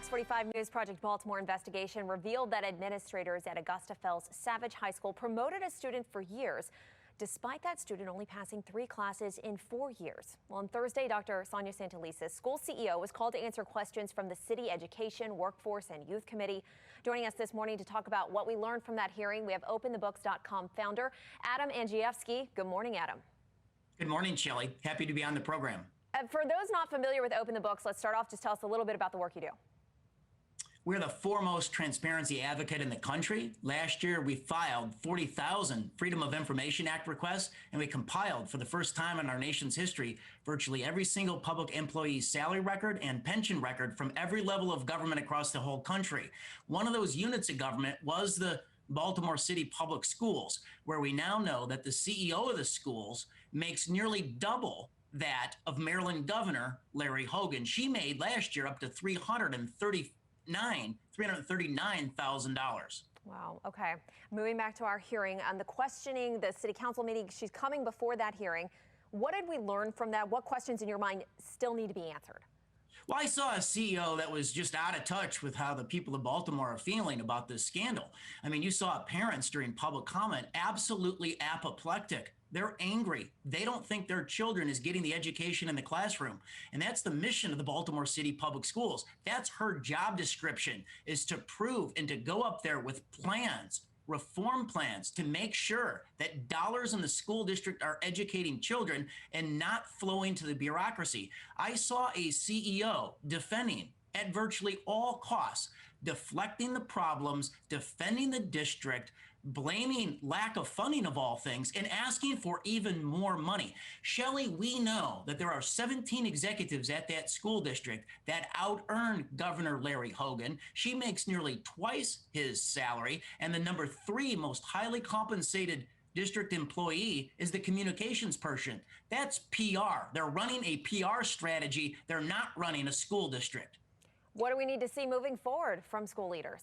Fox 45 News Project Baltimore investigation revealed that administrators at Augusta Fells Savage High School promoted a student for years, despite that student only passing 3 classes in 4 years. Well, on Thursday, Dr. Sonia Santelises, school CEO, was called to answer questions from the City Education, Workforce, and Youth Committee. Joining us this morning to talk about what we learned from that hearing, we have OpenTheBooks.com founder Adam Andrzejewski. Good morning, Adam. Good morning, Shelley. Happy to be on the program. For those not familiar with Open the Books, let's start off. Just tell us a little bit about the work you do. We're the foremost transparency advocate in the country. Last year, we filed 40,000 Freedom of Information Act requests, and we compiled for the first time in our nation's history virtually every single public employee's salary record and pension record from every level of government across the whole country. One of those units of government was the Baltimore City Public Schools, where we now know that the CEO of the schools makes nearly double that of Maryland Governor Larry Hogan. She made last year up to $339,000. Wow. Okay. Moving back to our hearing on the questioning, the city council meeting, she's coming before that hearing. What did we learn from that? What questions in your mind still need to be answered? Well, I saw a CEO that was just out of touch with how the people of Baltimore are feeling about this scandal. I mean, you saw parents during public comment absolutely apoplectic. They're angry. They don't think their children is getting the education in the classroom. And that's the mission of the Baltimore City Public Schools. That's her job description, is to prove and to go up there with plans, reform plans, to make sure that dollars in the school district are educating children and not flowing to the bureaucracy. I saw a CEO defending at virtually all costs, deflecting the problems, defending the district, blaming lack of funding of all things, and asking for even more money. Shelley, we know that there are 17 executives at that school district that out-earn Governor Larry Hogan. She makes nearly twice his salary, and the number 3 most highly compensated district employee is the communications person. That's PR. They're running a PR strategy. They're not running a school district. What do we need to see moving forward from school leaders?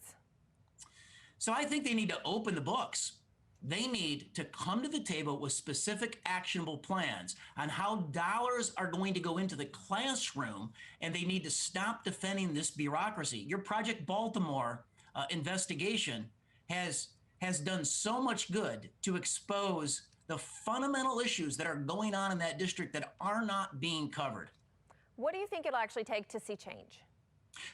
So I think they need to open the books. They need to come to the table with specific actionable plans on how dollars are going to go into the classroom, and they need to stop defending this bureaucracy. Your Project Baltimore investigation has done so much good to expose the fundamental issues that are going on in that district that are not being covered. What do you think it'll actually take to see change?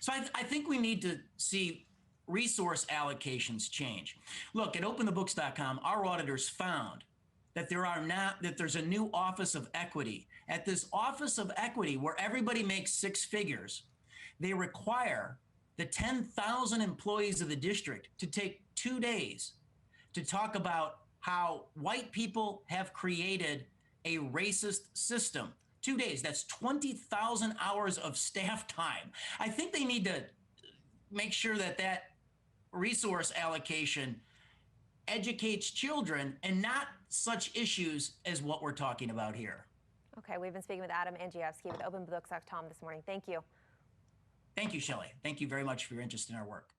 So I think we need to see resource allocations change. Look, at OpenTheBooks.com, our auditors found that there's a new Office of Equity. At this Office of Equity, where everybody makes 6 figures, they require the 10,000 employees of the district to take 2 days to talk about how white people have created a racist system. 2 days, that's 20,000 hours of staff time. I think they need to make sure that that resource allocation educates children and not such issues as what we're talking about here. Okay, we've been speaking with Adam Andrzejewski with OpenTheBooks.com this morning. Thank you. Thank you, Shelley. Thank you very much for your interest in our work.